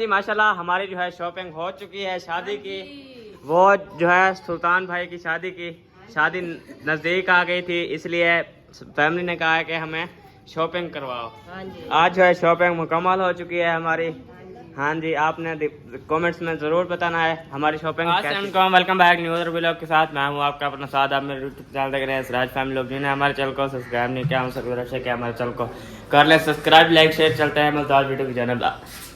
जी माशाल्लाह हमारी जो है शॉपिंग हो चुकी है शादी की। वो जो है सुल्तान भाई की शादी नज़दीक आ गई थी, इसलिए फैमिली ने कहा है कि हमें शॉपिंग करवाओ। आज जो है शॉपिंग मुकम्मल हो चुकी है हमारी। हाँ जी, आपने कमेंट्स में ज़रूर बताना है हमारी शॉपिंग कैसी। Welcome back new other vlog के साथ। मैं हूँ आपका अपना साथ। आप मेरे यूट्यूब चैनल देख रहे हैं सिराज फैमिली लोग। जिन्हें हमारे चैनल को सब्सक्राइब नहीं किया, उनसे गुजारिश है कि हमारे चैनल को कर ले सब्सक्राइब, लाइक शेयर। चलते हैं मज़ेदार वीडियो की जानब।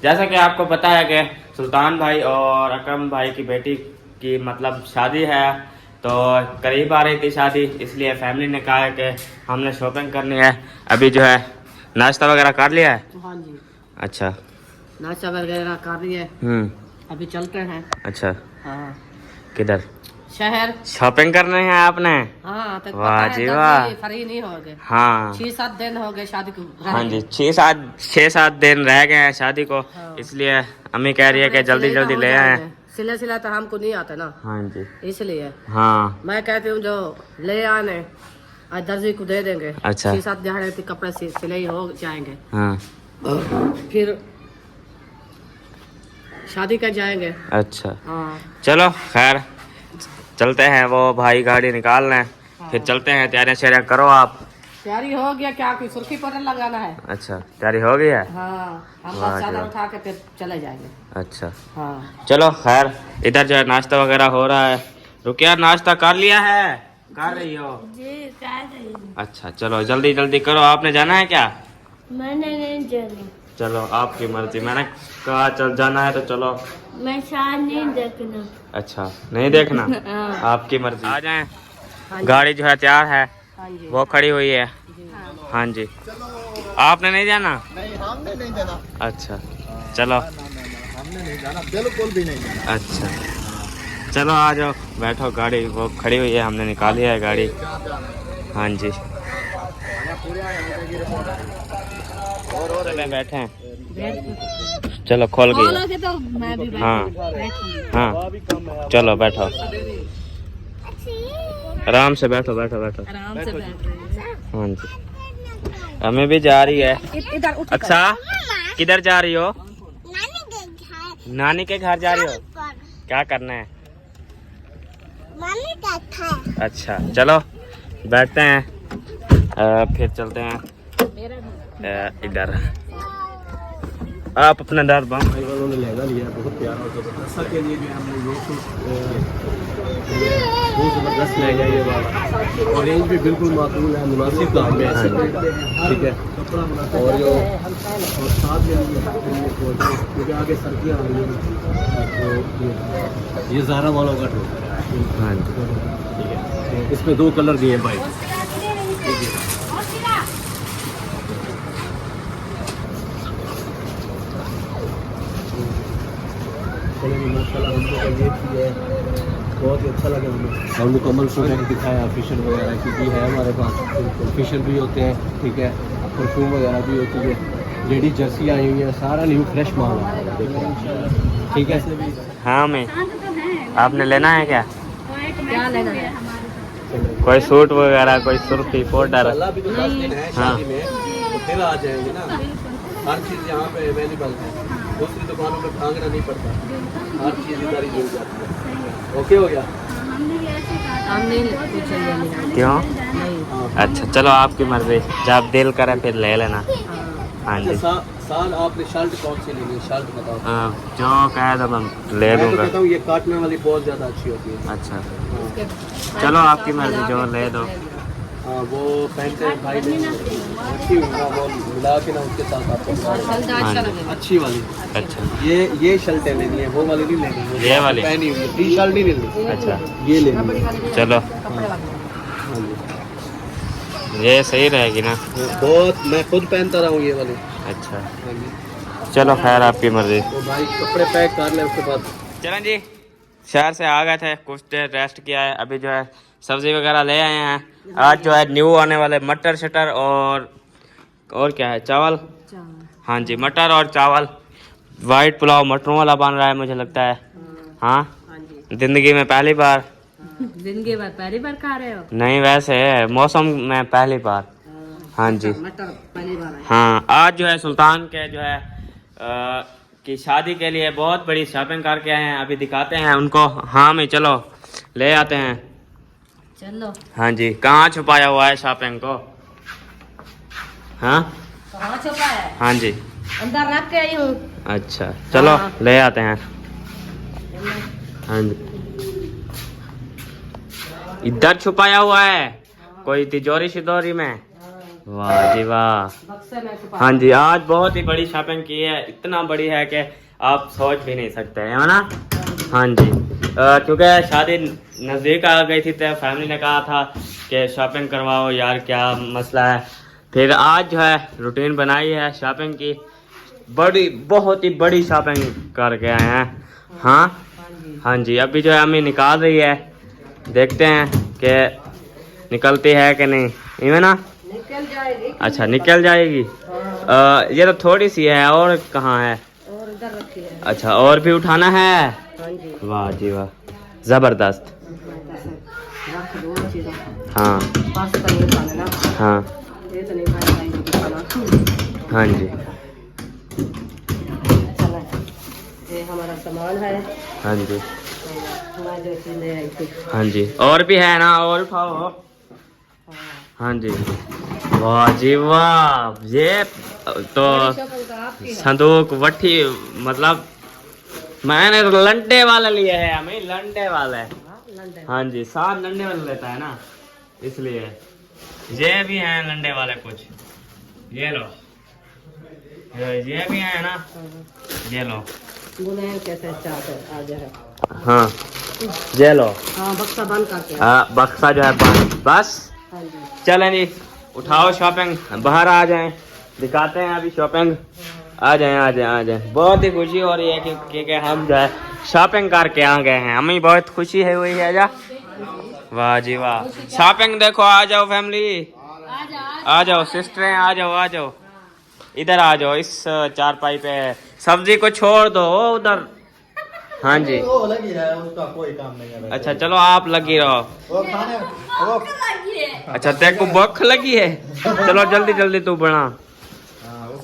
जैसा कि आपको पता है कि सुल्तान भाई और अकरम भाई की बेटी की मतलब शादी है, तो करीब आ रही थी शादी, इसलिए फैमिली ने कहा है कि हमने शॉपिंग करनी है। अभी जो है नाश्ता वगैरह कर लिया है? हाँ जी, अच्छा, नाश्ता वगैरह कर रही है। अभी चलते हैं। अच्छा, हाँ, किधर? शहर शॉपिंग करने हैं आपने? हाँ, तो वाह जी वाह। फ्री नहीं हो गए। हाँ 6-7 दिन हो गए शादी को। हाँ जी, 6-7 दिन रह गए हैं शादी को। हाँ। इसलिए अम्मी कह रही है कि जल्दी जल्दी ले आए। सिला तो हमको नहीं आता ना। हाँ जी, इसलिए हाँ मैं कहती हूँ जो ले आने आज दर्जी को दे देंगे। अच्छा। 6-7 दिहाड़े कपड़े सिलाई हो जाएंगे। हाँ फिर शादी कर जाएंगे। अच्छा, हाँ, चलो खैर चलते हैं। वो भाई गाड़ी निकाल लें, फिर चलते हैं। तैयारियां शैरियां करो आप। तैयारी हो गया क्या? कोई सुर्खी पाउडर लगाना है? अच्छा, तैयारी हो गई है? हाँ, हम वाह बस जी चादर वाह। उठा के फिर चले जाएंगे। अच्छा, हाँ, चलो खैर। इधर जो है नाश्ता वगैरह हो रहा है। रुकिया, नाश्ता कर लिया है? कर रही हो? जी कर रही हूँ। अच्छा, चलो जल्दी जल्दी करो। आपने जाना है क्या? मैंने नहीं जाना। चलो आपकी मर्जी। मैंने कहा चल जाना है तो चलो। मैं शायद नहीं देखना। अच्छा, नहीं देखना? हाँ। आपकी मर्जी। आ जाएं। हाँ जी, गाड़ी जो है तैयार है, हाँ जी, वो खड़ी हुई है। जी। हाँ जी, आपने नहीं जाना? नहीं, हमने नहीं जाना। अच्छा, चलो। हमने नहीं जाना, बिल्कुल भी नहीं जाना। अच्छा, चलो आ जाओ, बैठो। गाड़ी वो खड़ी हुई है, हमने निकाली है गाड़ी। हाँ जी, चले बैठे हैं। चलो खोल गई। बोलोगे तो मैं भी हाँ बैठूंगी। हाँ, चलो बैठो, आराम से बैठो बैठो बैठो। आराम से बैठ रही है। हाँ जी, हमें भी जा रही है। इधर उठ। अच्छा, किधर जा रही हो? नानी के घर जा रही हो? क्या करना है? अच्छा, चलो बैठते हैं। फिर चलते हैं इधर। आप अपना डर बांध। भाई वालों ने लहंगा लिया, बहुत प्यारा और जबरदस्त के लिए भी हमने ये बहुत जबरदस्त लहंगा ये वाला, और रेंज भी बिल्कुल माकूल है, मुनासिब दाम में है। ठीक है, और जो और साथ में क्योंकि आगे सर्दियाँ आ रही हैं, तो ये ज़ारा वालों का टोप है। हाँ जी, ठीक है, तो इसमें 2 कलर दिए भाई। माशाल्लाह हमको ये चीज़ है, बहुत ही अच्छा लगा हमें। और मुकम्मल प्रोडक्ट दिखाया, फिशर वगैरह की भी है हमारे पास। फिशर भी होते हैं, ठीक है, परफ्यूम वगैरह भी होती है, लेडी जर्सी आई हुई है, सारा न्यू फ्रेश माल है। ठीक है, हाँ मैं आपने लेना है क्या? क्या लेना है? कोई सूट वगैरह, कोई सुर्खी पाउडर? अभी तो 10 दिन है हाँ। शादी में, तो फिर आ जाएंगे ना। हर चीज़ यहाँ पे अवेलेबल है, दूसरी दुकानों पे भागना नहीं पड़ता, हर चीज़ इधर ही मिल जाती है। ओके हो गया? हम नहीं कुछ लेंगे। क्यों? नहीं। अच्छा, चलो आपकी मर्जी, जब दिल करे फिर ले लेना। हाँ जी, साल आपने शर्ट कौन सी लेनी है? शर्ट बताओ। जो कहे तो मैं ले मैं तो दूंगा। कहता हूँ ये काटने वाली बहुत ज़्यादा अच्छी होती है। अच्छा, हाँ। चलो आपकी मर्जी, जो ले दो। हाँ, वो पहनते हैं भाई ने रखी हुई ना, वो मिला के ना उसके साथ आपको अच्छा लगेगा। अच्छी वाली। अच्छा, ये शर्टें लेनी है, वो वाली नहीं लेनी, वो ये वाली? पहनी हुई है, टी शर्ट नहीं लेनी, अच्छा, ये लेनी है। चलो हाँ जी, ये सही रहेगी ना? बहुत, मैं खुद पहनता रहा हूँ ये वाली। अच्छा, हाँ जी, चलो खैर आपकी मर्जी। तो भाई कपड़े पैक कर ले, उसके बाद चलें जी, शहर से आ गए थे, कुछ देर रेस्ट किया है। अभी जो है सब्जी वगैरह ले आए हैं। आज जो है न्यू आने वाले मटर शटर और क्या है, चावल। हाँ जी, मटर और चावल। वाइट पुलाव मटरों वाला बन रहा है मुझे लगता है। हाँ, हाँ जी, जिंदगी में पहली बार। जिंदगी भर पहली बार खा रहे हो? नहीं, वैसे मौसम में पहली बार। हाँ जी, मटर पहली बार है। हाँ। आज जो है सुल्तान के जो है की शादी के लिए बहुत बड़ी शॉपिंग करके आए हैं। अभी दिखाते हैं उनको। हाँ में चलो ले आते हैं। चलो। हाँ जी, कहाँ छुपाया हुआ है शॉपिंग को? हाँ कहाँ छुपा है? हाँ जी, अंदर रख के आई हूँ। अच्छा चलो हाँ। ले आते हैं। हाँ जी, इधर छुपाया हुआ है कोई तिजोरी शिदोरी में। वाह जी वाह। बक्से में छुपा। हाँ जी, आज बहुत ही बड़ी शॉपिंग की है। इतना बड़ी है कि आप सोच भी नहीं सकते है ना। हाँ जी, क्योंकि शादी नज़दीक आ गई थी तो फैमिली ने कहा था कि शॉपिंग करवाओ यार, क्या मसला है। फिर आज जो है रूटीन बनाई है शॉपिंग की। बड़ी बहुत ही बड़ी शॉपिंग करके आए हैं। हाँ हाँ जी, अभी जो है अम्मी निकाल रही है, देखते हैं कि निकलती है कि नहीं। इवन ना निकल जाएगी। अच्छा निकल जाएगी। हाँ। ये तो थोड़ी सी है, और कहाँ है? और इधर रखी है। अच्छा और भी उठाना है। हाँ जी। वाह जी वाह, जबरदस्त। रख दो चीज़ें। हाँ पास तो नहीं खाने ना। हाँ ये तो नहीं खाना। हाँ जी चलो, ये हमारा सामान है। हाँ जी मैं जो चीज़ ले आई थी। हाँ जी, और भी है ना, और उठाओ। हाँ। हाँ जी, वाह जी वाह। ये तो शॉपिंग तो आपकी है। संदूक वठी, मतलब मैंने लंडे वाला लिया है। हमें लंडे वाला है। हाँ, लंदन। हाँ जी, 7 लंडे वाले लेता है ना, इसलिए। ये भी हैं लंडे वाले कुछ, ये लो। ये भी हैं ना, ये लो। बुने कैसे चाहते आ जाए। हाँ ये लो। हाँ, बक्सा बंद करके। हाँ बक्सा जो है बंद, बस। हाँ जी। चलें जी, उठाओ शॉपिंग, बाहर आ जाएं, दिखाते हैं अभी शॉपिंग। आ जाएं आ जाएं आ जाएं। बहुत ही खुशी हो रही है क्योंकि हम जो है शॉपिंग करके आ गए हैं। हमें बहुत खुशी है हुई है जा। वाह जी वाह, शॉपिंग देखो। आ जाओ फैमिली, आ जाओ सिस्टरें, आ जाओ आ जाओ, इधर आ जाओ। इस चारपाई पे सब्जी को छोड़ दो उधर। हाँ जी, वो लगी है, उसका कोई काम नहीं है। अच्छा चलो आप लगी रहो। वो खाने वो अच्छा तेरे को भूख लगी है, चलो जल्दी जल्दी तू बना।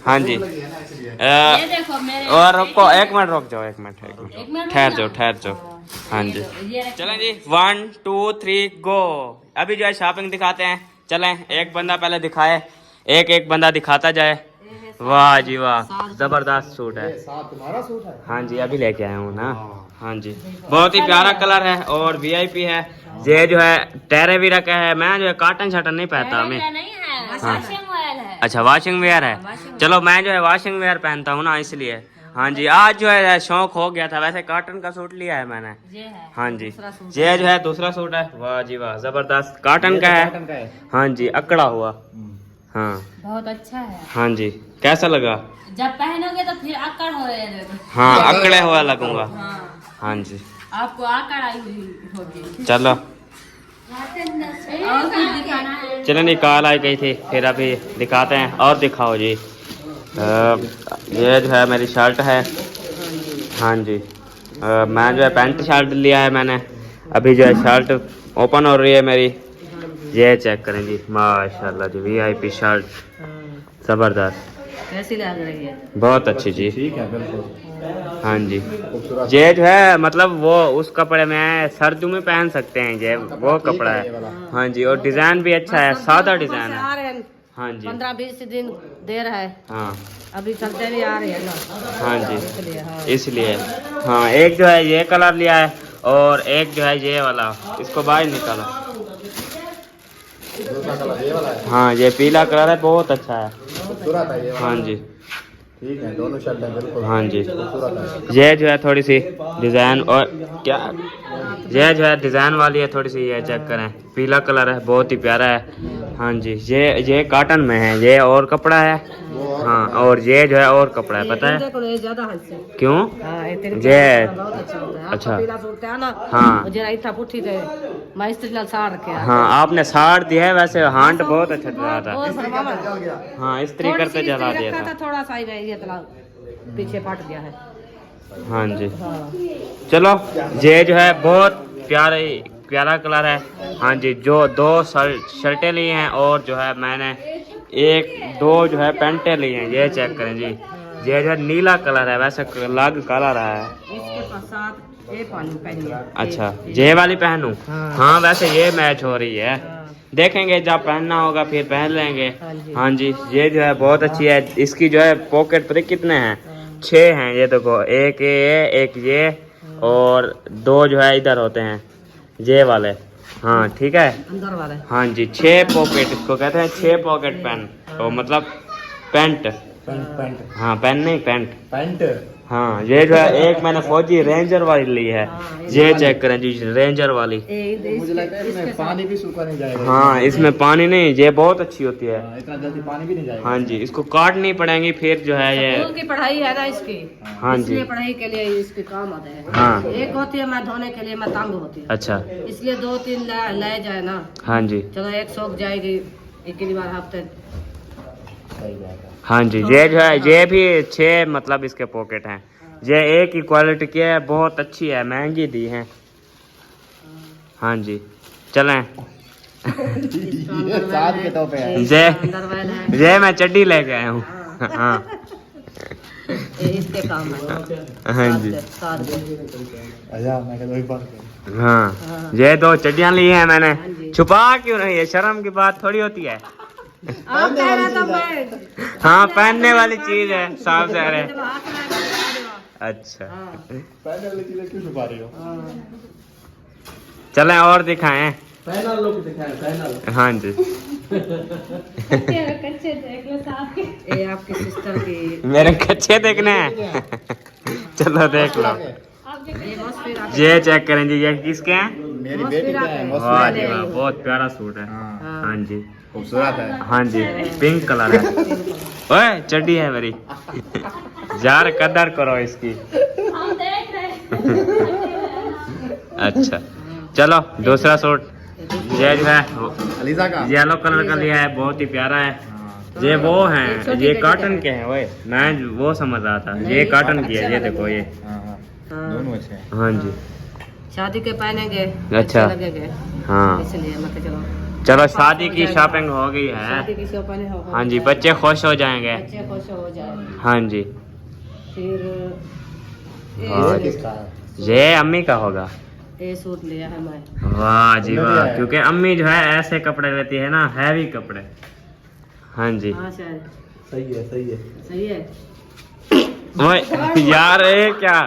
हाँ जी, लगी है ना, इसलिए। ये देखो मेरे और रुको, 1 मिनट रुक जाओ, 1 मिनट ठहर जाओ ठहर जाओ। हाँ जी चलें जी, 1 2 3 गो। अभी जो है शॉपिंग दिखाते हैं। चलें, एक बंदा पहले दिखाए, एक एक बंदा दिखाता जाए। वाह जी वाह, जबरदस्त सूट है। साथ तुम्हारा सूट है। हाँ जी, अभी लेके आया हूँ ना। हाँ जी, बहुत ही प्यारा कलर है और वीआईपी है। ये जो है टेरे भी रखा है। मैं जो है काटन शाटन नहीं पहनता हमें। नहीं है, हाँ। वॉशिंग ऑयल है। अच्छा वॉशिंग वेयर है। चलो मैं जो है वॉशिंग वेयर पहनता हूँ ना, इसलिए। हाँ जी, आज जो है शौक हो गया था। वैसे कॉटन का सूट लिया है मैंने। ये है। हाँ जी, ये जो है दूसरा सूट है। वाह जी वाह, जबरदस्त कॉटन का है। हाँ जी, अकड़ा हुआ। हाँ बहुत अच्छा है। हाँ जी, कैसा लगा? जब पहनोगे तो फिर आकड़ हो रहे। हाँ अकड़े हुआ लगूंगा। हाँ, हाँ जी आपको आकड़ आई हुई होगी। चलो, और कुछ दिखाना है? चलो निकाल आई गई थी, फिर अभी दिखाते हैं। और दिखाओ जी। ये जो है मेरी शर्ट है। हाँ जी, मैं जो है पैंट शर्ट लिया है मैंने। अभी जो है शर्ट ओपन हो रही है मेरी। ये चेक करें जी, माशाल्लाह जी, वीआईपी शर्ट जबरदस्त, कैसी लग रही है? बहुत अच्छी जी। ठीक है, बिल्कुल हाँ जी, खूबसूरत। ये जो है मतलब वो उस कपड़े में सर्दियों में पहन सकते हैं, ये वो कपड़ा ये है। वाला। हाँ जी, और डिजाइन भी अच्छा है, सादा डिजाइन आ है। रहे हैं। हाँ जी 15-20 दिन देर है, हाँ अभी चलते भी आ रही है ना, हाँ जी, इसलिए। हाँ, इसलिए। हाँ एक जो है ये कलर लिया है और एक जो है ये वाला, इसको बाहर निकालो। दूसरा कलर ये वाला है, हाँ ये पीला कलर है, बहुत अच्छा है। खूबसूरत है ये वाला। हाँ जी ठीक है, दोनों शर्ट है बिल्कुल। हाँ जी, खूबसूरत है। ये जो है थोड़ी सी डिजाइन और क्या, ये जो है डिजाइन वाली है थोड़ी सी। ये चेक करें, पीला कलर है, बहुत ही प्यारा है। हाँ जी, ये कॉटन में है, ये और कपड़ा है। हाँ और ये जो है और कपड़ा है, पता है देखो ये ज्यादा हंस है। क्यों? हाँ, ये तेरे ये बहुत अच्छा होता है। अच्छा। अच्छा पीला सूट है ना। हाँ। जरा इतना पुठी थे, मैं इस्त्री लाल साड़ रखे हैं। हाँ आपने साड़ दिया है, वैसे हांट बहुत अच्छा चला था। और फरमावा। हाँ इस्त्री करते जला दिया था। थोड़ा सा ही मैं ये तला पीछे फट गया है। हाँ जी, हाँ। चलो ये जो है बहुत प्यारा कलर है। हाँ जी, जो 2 शर्टें ली हैं और जो है मैंने 1 2 जो है पैंटें ली हैं। ये चेक करें जी, ये जो नीला कलर है वैसे अलग कलर है। इसके साथ ये पहनिए। अच्छा ये वाली पहनूं? हाँ। हाँ वैसे ये मैच हो रही है। हाँ। देखेंगे जब पहनना होगा फिर पहन लेंगे। हाँ जी। हाँ जी ये जो है बहुत अच्छी है। इसकी जो है पॉकेट पता कितने हैं? 6 हैं। ये देखो एक ये एक ये और 2 जो है इधर होते हैं ये वाले। हाँ ठीक है। अंदर वाले। हाँ जी 6 पॉकेट इसको कहते हैं। 6 पॉकेट पेन तो मतलब पैंट। पैंट हाँ पेन नहीं पैंट। पैंट। हाँ ये जो है एक मैंने फौजी रेंजर वाली ली है। ये चेक करें जी रेंजर वाली। मुझे लगता है इसमें पानी भी सूखा नहीं जाएगा। हाँ इसमें पानी नहीं, ये बहुत अच्छी होती है। इतना जल्दी पानी भी नहीं जाएगा। हाँ जी इसको काटनी पड़ेंगी फिर जो है ये। स्कूल की पढ़ाई है ना इसकी। हाँ जी इसलिए पढ़ाई के लिए इसके काम आते हैं। हाँ। एक होती है मैं धोने के लिए मैं तंग होती है। अच्छा इसलिए 2-3 ले जाए ना। हाँ जी चलो एक सूख जाएगी एक ही बार हफ्ते। सही बात है। हाँ जी ये जो है ये भी 6 मतलब इसके पॉकेट हैं। ये एक ही क्वालिटी की है, बहुत अच्छी है, महंगी दी है। हाँ जी चलें। ये साथ के तौर पे है। ये अंदर वाला है। ये मैं चड्डी लेके आया हूँ। हाँ ये इसके काम है। हाँ जी साथ में। अच्छा मैं कहता हूँ एक बार हाँ ये 2 चड्डियाँ ली हैं मैंने। हाँ जी। छुपा क्यों नहीं है? शर्म की बात थोड़ी होती है। आप कह रहे तो मैं। हाँ पहनने वाली चीज है साफ से रहे। जब हाथ लगा दो। अच्छा हाँ। पहले वाली चीजें क्यों छुपा रही हो? हाँ। चलें और दिखाएं। पैनल लोग दिखाएं पैनल। हाँ जी ये आपकी सिस्टर की। मेरे कच्चे देखने हैं। चलो देख लो। ये मौसफिरा के। ये चेक करें जी ये किसके हैं? मेरी बेटी क्या है? वाह जी वाह बहुत प्यारा सूट है। हाँ, हाँ जी खूबसूरत है। हाँ जी पिंक कलर है। ओए चड्डी है मेरी। यार कदर करो इसकी। हम देख रहे अच्छा चलो दूसरा सूट। ये जो है अलीजा का। येलो कलर का लिया है, बहुत ही प्यारा है। ये वो हैं ये कॉटन के हैं। ओए मैं वो समझ रहा था ये कॉटन की है। ये देखो ये। दोनों अच्छे हैं। हाँ जी शादी के पहनेंगे। अच्छा। लगेंगे। हाँ इसलिए मैं कहा चलो। चलो शादी की शॉपिंग हो गई है। शादी की शॉपिंग हो। हाँ जी बच्चे खुश हो जाएंगे। बच्चे खुश हो जाए। हाँ जी फिर हाँ। ये किसका है? ये अम्मी का होगा। ये सूट लिया है मैं। वाह जी वाह क्योंकि अम्मी जो है ऐसे कपड़े लेती है ना हैवी कपड़े। हाँ जी हाँ शायद सही है सही है। सही है। ओए यार ये क्या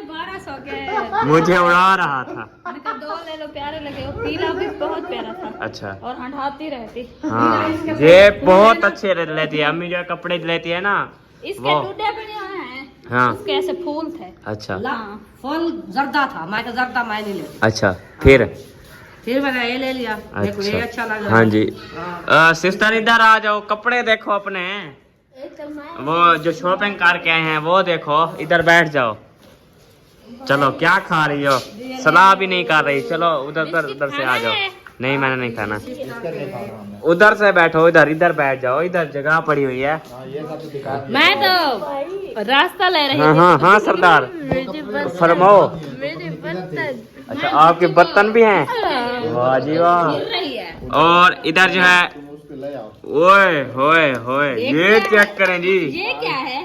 1200 के। मुझे उड़ा रहा था। मैंने कहा 2 ले लो प्यारे लगे। वो पीला भी बहुत प्यारा था अच्छा और हंडाती रहती। हाँ ये बहुत अच्छे लेती है अम्मी जो है कपड़े लेती है ना इसके वो। टूटे बने हैं। हाँ उसके ऐसे फूल थे। अच्छा हाँ। फुल जर्दा था। मैं तो जर्दा मैं नहीं लेती। अच्छा फिर मैंने ये ले लिया। देखो ये अच्छा लग रहा है। हाँ जी हाँ। सिस्टर इधर आ जाओ कपड़े देखो अपने। वो जो शॉपिंग करके आए हैं वो देखो इधर बैठ जाओ। चलो क्या खा रही हो? सलाह भी नहीं कर रही। चलो उधर से आ जाओ। नहीं मैंने नहीं खाना। इसका नहीं खा रहा हूँ उधर से बैठो इधर बैठ जाओ। इधर जगह पड़ी हुई है। मैं। हाँ ये सब तो दिखा। मैं तो रास्ता ले रही हाँ हाँ हाँ सरदार फरमाओ। अच्छा आपके बर्तन भी हैं? वाह जी वाह। रही है। और इधर जो है उसको ले आओ। ओए होए होए ये चेक करें जी। ये क्या है?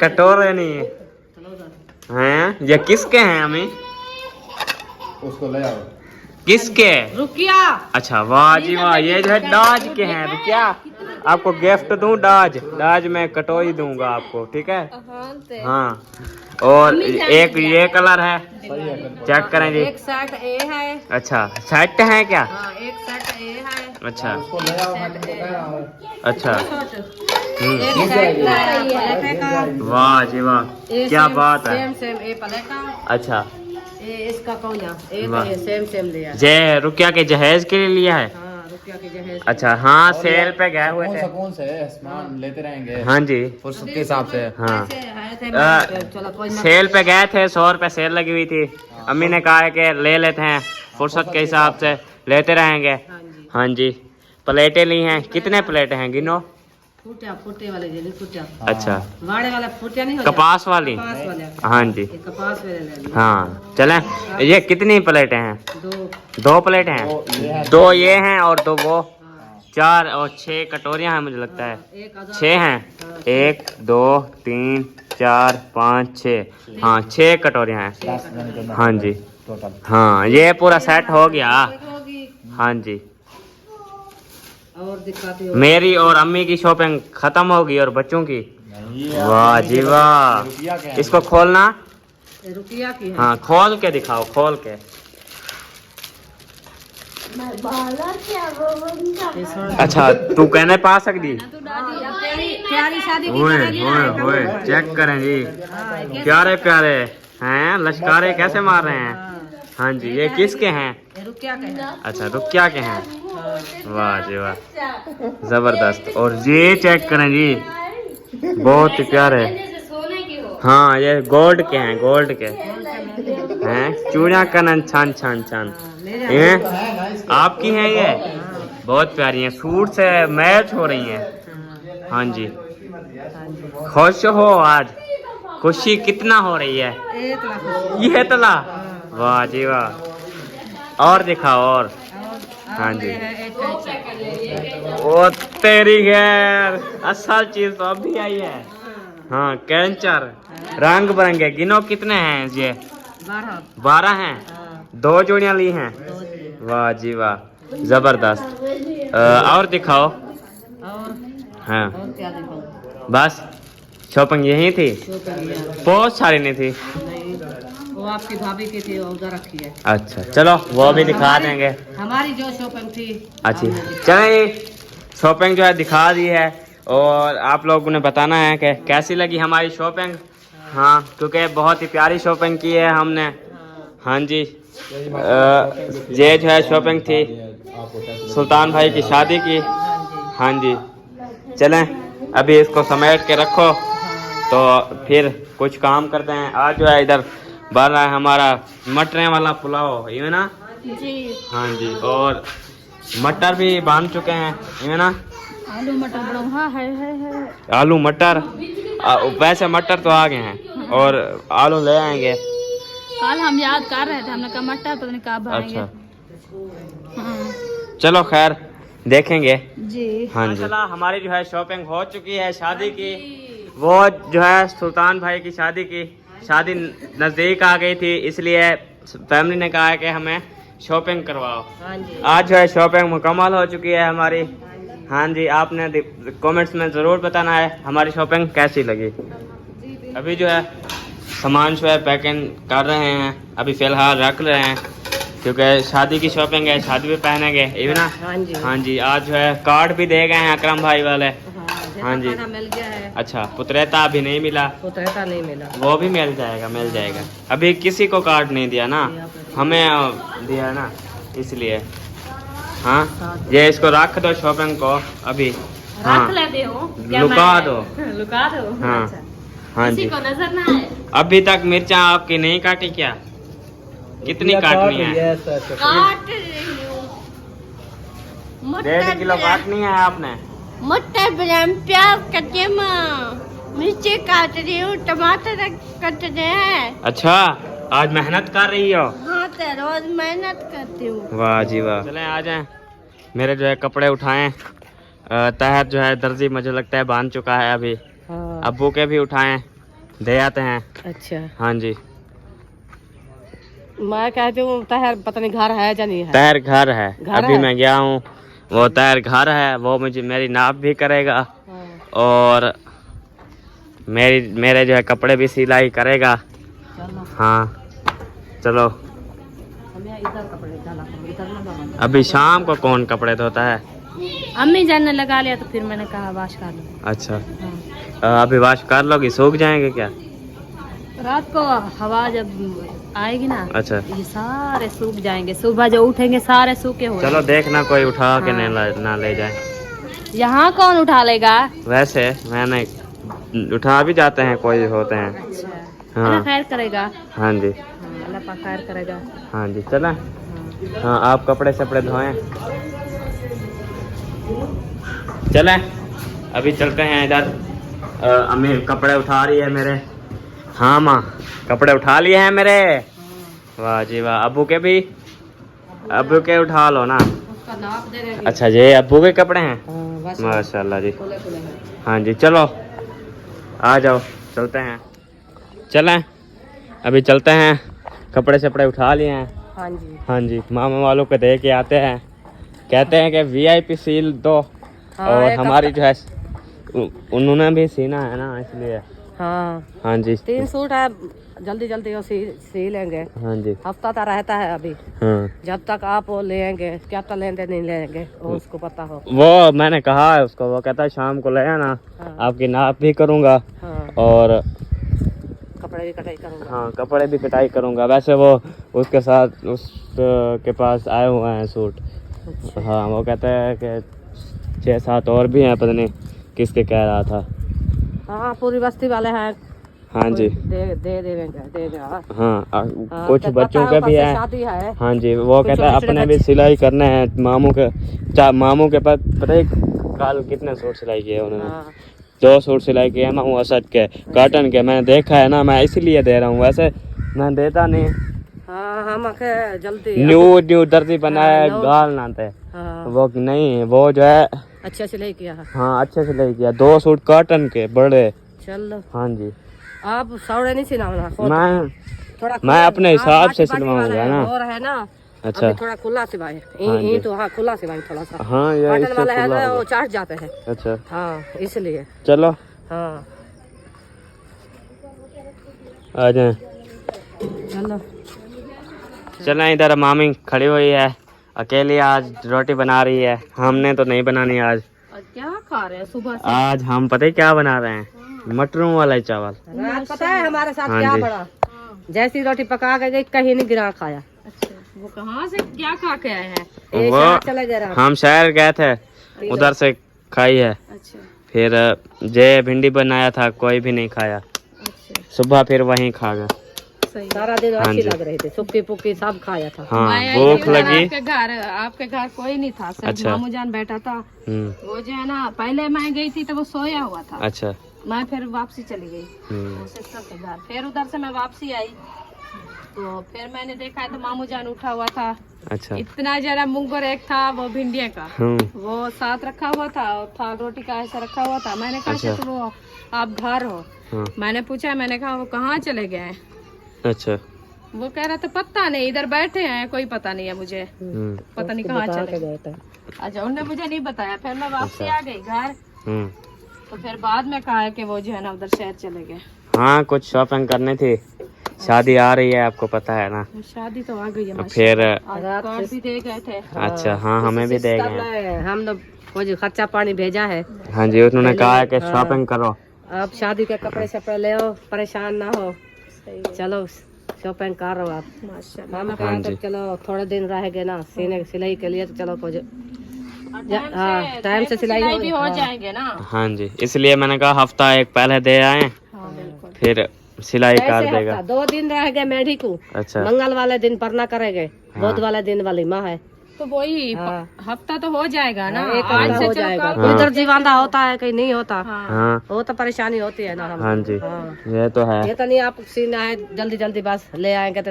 कटोरे नहीं हैं। ये किसके हैं अम्मी? उसको ले आओ। किसके? रुकिया। अच्छा वाह जी वाह ये जो है डाज के हैं। रुकिया आपको गिफ्ट दूं डाज में कटोरी दूंगा आपको ठीक है। हाँ और एक ये कलर है सही है। चेक करें जी। एक सेट ए है। अच्छा सेट है क्या? हाँ एक सेट ए है। अच्छा उसको ले आओ मैं तुमको कह रहा हूँ। अच्छा एक सेट पलेटे का। वाह जी वाह ये क्या सेम- बात है। सेम ए पलेटा। अच्छा ये इसका कौन है? वाह। ये सेम लिया। ये रुकिया के जहेज के लिए लिया है। हाँ रुकिया की जहेज। अच्छा हाँ सेल पे गए हुए थे। कौन से सामान लेते रहेंगे हाँ जी फुर्सत के हिसाब से। हाँ ऐसे आए थे मैं, चलो कोई ना। सेल पे गए थे 100 रुपए सेल लगी हुई थी। अम्मी ने कहा है कि ले लेते हैं फुर्सत के हिसाब से लेते रहेंगे। हाँ जी। हाँ जी प्लेटें ली हैं। कितने प्लेटें हैं गिनो? फुटे वाले जेली फुटिया। अच्छा वाड़े वाला फुटिया नहीं होता। कपास वाली। कपास वाले। हाँ जी ये कपास वाले ले लिया। हाँ चलें। ये कितनी प्लेटें हैं? 2। 2 प्लेटें हैं। 2 ये हैं और 2 वो। 4 और 6 कटोरियां हैं मुझे लगता है। एक हजार 6 हैं। 1 2 3 4 5 6। हाँ 6 कटोरियां हैं। 10 यानी कि हाँ जी टोटल। हाँ ये पूरा सेट हो गया। होगी। हाँ जी और दिखाती हो। मेरी और अम्मी की शॉपिंग खत्म होगी और बच्चों की। नहीं, वाह जी वाह। रुपया क्या है? इसको खोलना। ये रुपया की है। हाँ खोल के दिखाओ खोल के। अच्छा तू कहने पा सकती। प्यारी शादी की ओए करेगी ओए ना। ओए चेक करें जी। हाँ, प्यारे प्यारे हैं लश्कारे कैसे मार रहे हैं। हाँ जी ये किसके हैं। ये रुपया के है। अच्छा रुकिया के हैं। वाह जी वाह जबरदस्त। और ये चेक करें जी बहुत ही प्यारे। हाँ ये गोल्ड के हैं गोल्ड के हैं। चूड़िया कनन छान छान छान। ये आपकी हैं ये बहुत प्यारी हैं सूट से मैच हो रही हैं। हाँ जी खुश हो आज खुशी कितना हो रही है। 1 लाख। ये तला। वाह जी वाह और दिखाओ और। हाँ जी ओ तेरी गैर असल चीज तो अभी आई है। हाँ कैंचर रंग बिरंगे गिनो कितने हैं ये। 12 हैं। 2 जोड़ियां ली हैं। वाह जी वाह जबरदस्त। और दिखाओ। और हाँ क्या दिखाऊं? बस शॉपिंग यही थी बहुत सारी नहीं थी। नहीं वो आपकी भाभी की थी वो उधर रखी है। अच्छा चलो वो भी दिखा देंगे। हमारी जो शॉपिंग थी अच्छी चलिए शॉपिंग जो है दिखा दी है और आप लोगों ने बताना है कि कैसी लगी हमारी शॉपिंग। हाँ क्योंकि बहुत ही प्यारी शॉपिंग की है हमने। हाँ जी ये जो है शॉपिंग थी सुल्तान भाई की शादी की। हाँ जी चलें अभी इसको समेट के रखो तो फिर कुछ काम करते हैं। आज जो है इधर बन रहा है हमारा मटरें वाला पुलाव ये ना। जी हाँ जी और मटर भी बांध चुके हैं ये ना। आलू मटर बड़ा हाँ है। आलू मटर वैसे मटर तो आ गए हैं और आलू ले आएंगे। कल हम याद कर रहे थे हमने कहा मटर पता नहीं कब आएंगे। अच्छा हाँ चलो खैर देखेंगे। जी हाँ जी हमारी जो है शॉपिंग हो चुकी है शादी की। वो जो है सुल्तान भाई की शादी नज़दीक आ गई थी इसलिए फैमिली ने कहा है कि हमें शॉपिंग करवाओ। हाँ जी आज जो है शॉपिंग मुकम्मल हो चुकी है हमारी। हाँ जी आपने कमेंट्स में ज़रूर बताना है हमारी शॉपिंग कैसी लगी। अभी जो है सामान जो है पैकिंग कर रहे हैं अभी फ़िलहाल रख रहे हैं क्योंकि शादी की शॉपिंग है शादी में पहनेंगे ये ना। हाँ जी आज जो है कार्ड भी दे गए हैं अकरम भाई वाले। हाँ जी मिल गया है। अच्छा पुत्रेता अभी नहीं मिला पुत्रेता नहीं मिला वो भी मिल जाएगा अभी किसी को कार्ड नहीं दिया ना हमें दिया ना इसलिए। हाँ ये इसको रख दो शॉपिंग को अभी। हाँ रख लेते हो लुका दो। लुका दो। हाँ हाँ किसी जी को नजर ना आए। अभी तक मिर्चा आपकी नहीं काटी क्या कितनी काटनी है। काट रही हूँ 1.5 किलो काटनी है आपने। मटर बदाम प्याज कटे मिर्ची काट रही हूँ टमाटर कट रहे हैं। अच्छा आज मेहनत कर रही हो। हाँ तो रोज मेहनत करती हूँ। वाह जी वाह चलें आ जाएं मेरे जो है कपड़े उठाएं। तहत जो है दर्जी मुझे लगता है बांध चुका है अभी। हाँ। अब्बू के भी उठाएं दे आते हैं। अच्छा हाँ जी मैं कहती हूँ तहर पता नहीं घर है या नहीं है। तहर घर है घर अभी है? मैं गया हूँ वो तहर घर है वो मुझे मेरी नाप भी करेगा हाँ। और मेरे जो है कपड़े भी सिलाई करेगा। चलो हाँ चलो हमें इधर कपड़े डाला इधर ना बाबा। अभी शाम को कौन कपड़े धोता है। अम्मी जान ने लगा लिया तो फिर मैंने कहा वाश कर लो। अच्छा हाँ। अभी वाश कर लोगी सूख जाएंगे क्या। रात को हवा जब आएगी ना अच्छा ये सारे सूख जाएंगे सुबह जो उठेंगे सारे सूखे हो चलो देखना कोई उठा के हाँ। ना ले जाए। यहाँ कौन उठा लेगा। वैसे मैंने उठा भी जाते हैं कोई होते हैं। अच्छा हाँ अल्लाह खैर करेगा। हाँ जी हाँ, अल्लाह पाक खैर करेगा। हाँ जी चलें। हाँ। हाँ आप कपड़े शपड़े धोएं चलें अभी चलते हैं इधर। अम्मी कपड़े उठा रही है मेरे। हाँ माँ कपड़े उठा लिए हैं मेरे। वाह जी वाह अब्बू के भी अब्बू के उठा लो ना। आपका नाप दे देंगे। अच्छा ये अब्बू के कपड़े हैं? हाँ, बस माशाल्लाह जी। खुले खुले हैं। हाँ जी चलो आ जाओ चलते हैं। चलें अभी चलते हैं, कपड़े शपड़े उठा लिए हैं। हाँ जी हाँ जी मामा वालों को दे के आते हैं, कहते हैं कि VIP सील दो। हाँ, और एक हमारी जो है उन्होंने भी सीना है ना इसलिए। हाँ हाँ जी 3 सूट है, जल्दी जल्दी वो सी लेंगे। हाँ जी हफ्ता तो रहता है अभी, हाँ जब तक आप वो लेंगे क्या तो लेंगे नहीं लेंगे वो उसको पता हो। वो मैंने कहा है उसको, वो कहता है शाम को ले आना, हाँ। आपकी नाप भी करूँगा हाँ और कपड़े भी कटाई करूँगा। हाँ कपड़े भी कटाई करूँगा। वैसे वो उसके साथ के पास आए हुए हैं सूट। अच्छा। हाँ वो कहता है कि 6-7 और भी हैं, पता नहीं किसके कह रहा था। हाँ पूरी बस्ती वाले हैं। हाँ जी दे देंगे देगा। हाँ हाँ, कुछ तो बच्चों पता के है, भी ऊपर से है। शादी है। हाँ जी वो कुछ कहता है छोटे छोटे अपने भी बच्चे- सिलाई करने हैं। मामू के पास पता है कल कितने सूट सिलाई किए उन्होंने? हाँ 2 सूट सिलाई किए मामू असद के कॉटन के। मैंने देखा है ना, मैं इसीलिए दे रहा हूँ, वैसे मैं देता नहीं। हाँ हम आके जल्दी न्यू दर्जी बनाया हाँ, गाल ना थे हाँ वो नहीं, वो जो है अच्छा सिलाई किया है। हाँ अच्छे से ले किया। 2 सूट कॉटन के बड़े। चलो हाँ जी आप सौड़े नहीं सिलाना, मैं थोड़ा मैं अपने हिसाब से पार्टी सिलवाऊंगा वाला ना। और है ना अच्छा अभी थोड़ा खुला सिवाए हाँ जी। तो हाँ खुला सिवाए थोड़ा सा। हाँ यार कॉटन इससे वाला है खुला ना वो होगा। चाट जाते हैं। अच्छा हाँ इसलिए चलो हाँ आ जाए। चलो चलें इधर मामी खड़ी हुई है अकेली, आज रोटी बना रही है। हमने तो नहीं बनानी आज। क्या खा रहे हैं सुबह से? आज हम पता है क्या बना रहे हैं? मटरों वाला चावल। रात पता है हमारे साथ हाँ क्या जी। बड़ा, जैसी रोटी पका के गई कहीं नहीं गिरा खाया। अच्छा वो कहाँ से क्या खा के आए हैं? एक वो साथ चले गए रात। हम शहर गए थे, उधर से खाई है। अच्छा फिर जे भिंडी बनाया था कोई भी नहीं खाया, अच्छा सुबह फिर वहीं खा गए। सही है। सारा दिन हाँ अच्छी जी। लग रही थी, सुक्की पुक्की सब खाया था। हाँ मैं आई भूख थी उधर लगी। आपके घर कोई नहीं था, सिर्फ अच्छा। मामू जान बैठा था। वो जो है ना पहले मैं गई थी तो वो सोया हुआ था। अच्छा मैं फिर वापसी चली गई हम्म, वो सिस्टर के घर। फिर उधर से मैं वापसी आई तो फिर मैंने देखा तो मामू जान उठा हुआ था। अच्छा इतना जरा मुंगर एक था वो भिंडिया का, वो साथ रखा हुआ था और था रोटी का ऐसा रखा हुआ था। मैंने कहा अच्छा। कि तो वो आप घर हो? हाँ, मैंने पूछा, मैंने कहा वो कहाँ चले गए हैं? अच्छा वो कह रहा था पता नहीं, इधर बैठे हैं, कोई पता नहीं है मुझे, पता नहीं कहाँ बता चले के गए। गए थे। अच्छा उन्होंने मुझे नहीं बताया। फिर मैं वापसी अच्छा। आ गई घर, तो फिर बाद में कहा है कि वो जो है ना उधर शहर चले गए। हाँ कुछ शॉपिंग करनी थी, शादी आ रही है आपको पता है ना। शादी तो आ गई है फिर आज कार्ड भी दे गए थे। अच्छा हाँ हमें भी दे सिस्टर गए। ने हम लोग वो जो खर्चा पानी भेजा है। हाँ जी उन्होंने कहा है कि शॉपिंग करो। आप शादी के कपड़े शपड़े ले हो, परेशान ना हो, चलो शॉपिंग करो आप। माशाल्लाह। हम हाँ कहा जी। तो चलो थोड़े दिन रह गए ना सीने सिलाई के लिए, तो चलो कुछ हाँ टाइम से सिलाई भी हो हाँ। जाएंगे ना। हाँ जी इसलिए मैंने कहा हफ्ता एक पहले दे आए, हाँ बिल्कुल। फिर सिलाई कर कैसे देगा। हफ्ता 2 दिन रह गए मेढ़ी को, अच्छा मंगल वाले दिन परना करेंगे, हाँ। बुध वाले दिन वाली माँ है। तो वही हाँ। हफ्ता तो हो जाएगा ना। एक आज हफ्ता से हो चलो जाएगा, कल- कोई दर्जी बांधा होता है कहीं नहीं होता, हाँ हाँ वो तो परेशानी होती है ना हम। हाँ जी हाँ। ये तो है। ये तो नहीं आप सीना है जल्दी जल्दी बस ले आएंगे तो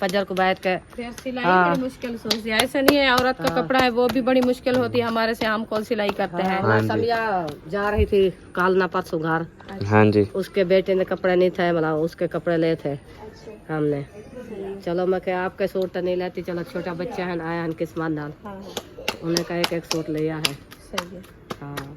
फजर को बैठ के। फिर सिलाई हाँ। बड़ी मुश्किल से होती है, ऐसा नहीं है औरत का कपड़ा है वो भी बड़ी मुश्किल होती है हमारे से, हम कौन सिलाई करते हैं। हाँ जी। समिया जा रही थी काल ना परसों घर, हाँ जी उसके बेटे ने कपड़े नहीं थे, मतलब उसके कपड़े ले थे हमने। चलो मैं क्या आपके सूट तो नहीं लेती, चलो छोटा बच्चा है आया है किस्मत नाल, हाँ, उन्हें कहा एक सूट लिया है। सही है। हाँ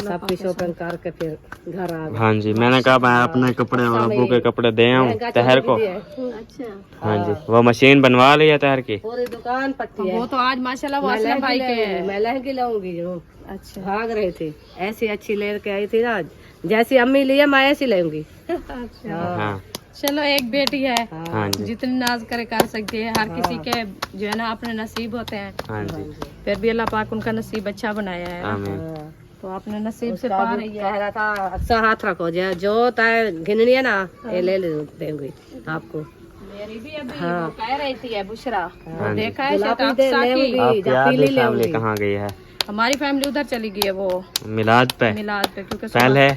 सबकी शॉपिंग करके फिर घर आ गए। हाँ जी मैंने कहा मैं अपने कपड़े और अब्बू के कपड़े दे आऊँ लहंगा तहर को। चोली भी दिए। अच्छा हाँ जी वो मशीन बनवा ली है तहर की। पूरी दुकान पट्टी है। वो तो आज माशाल्लाह वो मैं असलम भाई के लहंगी मैं लहंगी लाऊंगी जो अच्छा भाग रही थी, ऐसी अच्छी लेके आई थी ना, जैसी अम्मी लिए मैं ऐसी लेंगी। अच्छा हाँ चलो एक बेटी है, हाँ जी जितनी नाज करे कर सकती है। हर किसी के जो है ना अपने नसीब होते हैं, हाँ जी फिर भी अल्लाह पाक उनका नसीब अच्छा बनाया है, आमीन। तो अपने नसीब से उसका पा भी रही है। कह रहा था अच्छा हाथ रखो, जो तय गिननी है ना ये ले देंगी आपको। मेरी भी अभी हाँ। वो कह रही थी है बुशरा, हाँ जी। देखा है गुलाबी शायद दे अक्सा की। लेंगी, आपकी या आधी पीली फैमिली लेंगी। कहाँ गई है? हमारी फैमिली उधर चली गई है वो मिलाद पे मिलाद पे, क्योंकि सुबह- पहले।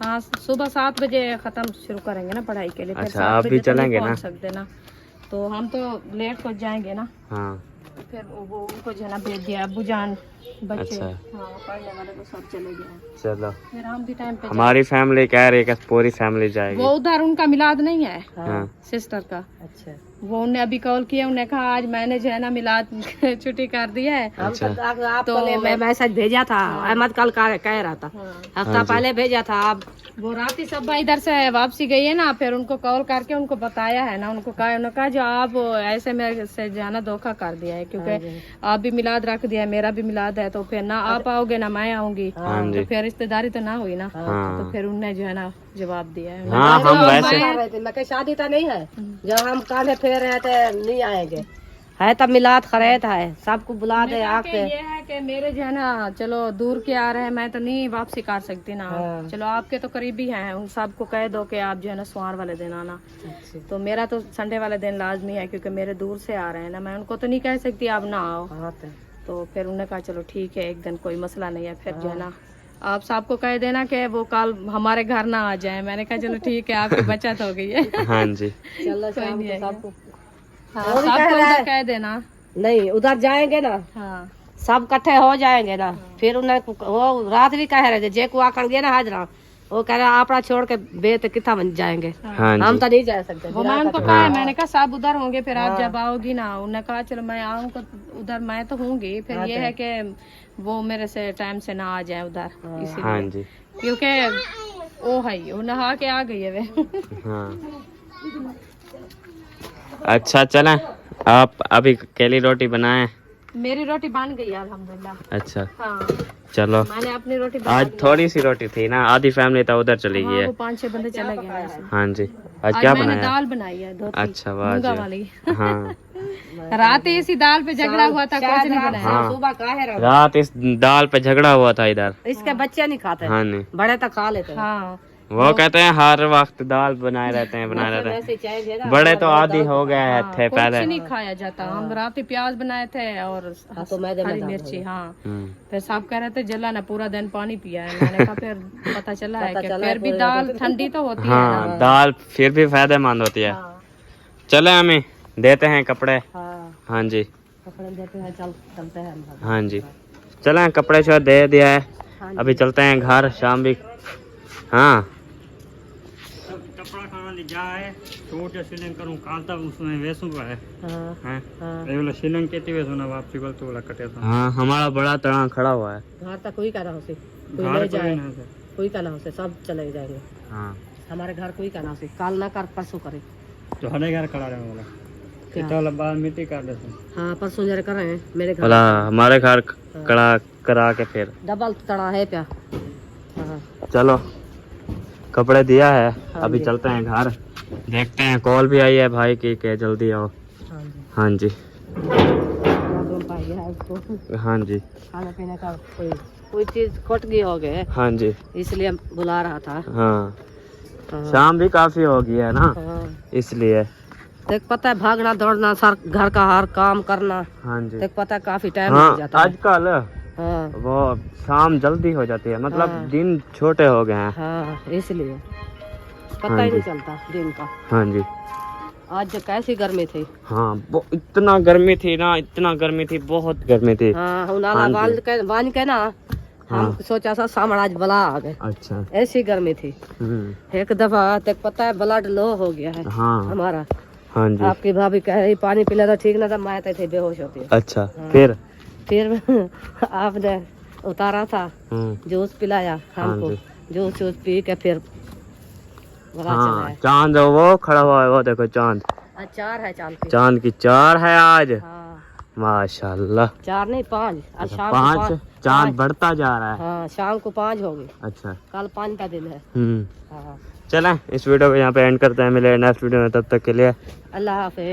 हाँ सुबह 7 बजे खत्म शुरू करेंगे ना पढ़ाई के लिए। फिर अच्छा, 7 आप भी बजे तो नहीं चलेंगे ना? पहुंच सकते ना, तो हम तो लेट पहुंच जाएंगे ना। हाँ फिर वो उनको जो है ना भेज दिया, अब्बू जान बच्चे अच्छा। हाँ पढ़ने वाले तो सब चले गए। चलो, फिर हम भी टाइम पे हमारी फैमिली कह रही है कि पूरी फैमिली जाएगी। वो उधर उनका मिलाद नहीं है हाँ। सिस्टर का, अच्छा वो उन्हें अभी कॉल किया, उन्हें कहा आज मैंने जो है ना मिलाद छुट्टी कर दी है। हम अच्छा। तो आपको मैं मैसेज भेजा था, अहमद कल कह रहा था, हफ्ता हाँ जी। पहले भेजा था। आप वो रात ही सब इधर से वापसी गई है ना, फिर उनको कॉल करके उनको बताया है ना, उनको कहा, उन्होंने कहा जो आप ऐसे मेरे से जाना धोखा कर दिया है, क्योंकि आप भी मिलाद रख दिया है, मेरा भी मिलाद है, तो फिर ना आप आओगे ना मैं आऊंगी, हाँ तो जी। फिर रिश्तेदारी तो ना हुई ना। हाँ। तो फिर उनने जो है ना जवाब दिया है। हाँ, हम वैसे कह रहे थे, मैं कहा शादी तो नहीं है, जब हम काले फेर रहे थे नहीं आएंगे, है तब मिलाद खरीद है, सबको बुला दे आके। ये है कि मेरे जो है ना, चलो दूर के आ रहे हैं, मैं तो नहीं वापसी कर सकती ना, चलो आपके तो करीबी हैं, उन सबको कह दो कि आप जो है ना सोमवार वाले दिन आना। तो मेरा तो संडे वाले दिन लाजमी है, क्योंकि मेरे दूर से आ रहे हैं ना, मैं उनको तो नहीं कह सकती आप ना आओ। तो फिर उन्होंने कहा चलो ठीक है, एक दिन कोई मसला नहीं है, फिर जो है ना आप सबको कह देना कि वो कल हमारे घर ना आ जाए। मैंने कहा चलो ठीक है, आपकी बचत हो गई है। हाँ जी। चलो कोई नहीं है। सबको हाँ, वो भी सबको कह रहा है। उधर कह देना। नहीं, उधर जाएंगे ना हाँ सब इकट्ठे हो जाएंगे ना, फिर उन्हें वो रात भी कह रहे थे जे को आकर गए ना हाजरा, वो कह रहा आपड़ा छोड़ के बेत कितना बन जाएंगे, हाँ हम जी। तो नहीं जा सकते। वो मैं उनको कहा है, मैंने कहा सब उधर होंगे, फिर आप जब आओगी ना, उन्होंने कहा चलो मैं आऊँगा उधर, मैं तो होंगी, फिर ये है कि वो मेरे से टाइम से ना आ जाए उधर, हाँ इसीलिए, जी। क्योंकि वो है वो नहा के आ गई है वे। हाँ। अच्छा चलें, आप अभी केली रोटी बनाएं। मेरी रोटी बन गई है अल्हम्दुलिल्लाह। अच्छा हाँ, चलो, मैंने अपनी रोटी बना आज ली। थोड़ी सी रोटी थी ना, आधी फैमिली तो उधर चली गई हाँ, है। वो 5-6 बंदे चले गए हैं ऐसे। हाँ जी। आज आज क्या मैंने बनाया? दाल बनाई है, धोती अच्छा, वाह मूंगा जी। वाली। हाँ रात ही इसी दाल पे झगड़ा हुआ था, कुछ नहीं बनाया। हाँ। सुबह कहे रहो, रात इस दाल पे झगड़ा हुआ था इधर। इसके बच्चे नहीं खाते, हाँ नहीं, बड़े तो खा लेते हैं। हाँ, वो कहते हैं हर वक्त दाल बनाए रहते हैं, बनाए रहते वैसे चाय दे हैं। ना, बड़े तो आदि हो गए हाँ, थे कुछ पहले। नहीं खाया जाता। हम रात ही प्याज बनाए थे और तो मैदे में हरी डाल मिर्ची। हाँ, हम्म, फिर सब कह रहे थे जला ना पूरा दिन पानी पिया है। मैंने कहा फिर पता चला है कि फिर भी दाल ठंडी तो होती है हाँ, ना। दाल फिर भी फायदेमंद होती है। हाँ, चले हमें देते हैं कपड़े। हाँ, हाँ जी, कपड़े देते हैं, चलते हैं हम। हाँ जी, चले कपड़े शो दे दिया है, अभी चलते हैं घर, शाम भी। हाँ, कपड़ा खाना ले जाए, सूट या सिलिंग करूं काल तक उसमें वेसू का है। हाँ, हैं हाँ। ये वाला सिलिंग केती वेसू ना वापसी बोल तो वाला कटे था। हाँ, हमारा बड़ा तड़ा खड़ा हुआ है। घर तक कोई का ना हो, कोई घर ले पर जाए, ही ना से। कोई का ना हो, सब चले जाएंगे। हाँ, हमारे घर कोई का ना हो, काल ना कर परसों करे। तो हमारे घर खड़ा रहे वाला क्या? कितना लंबा मिट्टी काट देते। हाँ, परसों जरा कर रहे हैं मेरे घर, वाला हमारे घर कड़ा करा के फिर डबल तड़ा है प्या। हाँ, चलो कपड़े दिया है, हाँ अभी जी। चलते हैं घर, देखते हैं। कॉल भी आई है भाई की कि जल्दी आओ। हाँ जी। हाँ जी, बाथरूम पाई है उसको, हाँ जी, खाने पीने का कोई चीज खट गई हो गए, हाँ जी, इसलिए बुला रहा था। हाँ। हाँ, शाम भी काफी हो गई है ना, हाँ। इसलिए। देख पता है भागना दौड़ना सर, घर का हर काम करना, हाँ जी, देख पता है काफी टाइम लग हाँ। जाता है। आजकल हाँ, वो शाम जल्दी हो जाती है, मतलब हाँ। दिन छोटे हो गए हैं। हाँ, इसलिए पता हाँ ही नहीं जी। चलता दिन का। हाँ जी, आज जो कैसी गर्मी थी। हाँ, वो इतना गर्मी थी ना, इतना गर्मी थी, बहुत गर्मी थी। हाँ, उनाला हाँ जी। बांध के ना, हम हाँ। सोचा था सामने आज बला आ गए, अच्छा। ऐसी गर्मी थी। एक दफा तक पता है ब्लड लो हो गया है हाँ, हमारा। हाँ जी, आपकी भाभी कह रही पानी पिला तो ठीक ना था, मैं तो थे बेहोश होती है। अच्छा। फिर आपने उतारा था, जूस पिलाया हमको, हाँ जूस वूस पी के फिर बड़ा हाँ, चला है। चांद वो खड़ा हुआ है, वो देखो चांद, चार है चांद की। चांद की 4 है आज। हाँ, माशाल्लाह। 4 नहीं 5, आज शाम को 5 चांद बढ़ता जा रहा है। हाँ, शाम को 5 होगी, अच्छा। कल 5 का दिन है। हाँ, चलें इस वीडियो को यहाँ पे एंड करते हैं, मिले नेक्स्ट वीडियो में, तब तक के लिए अल्लाह हाफिज।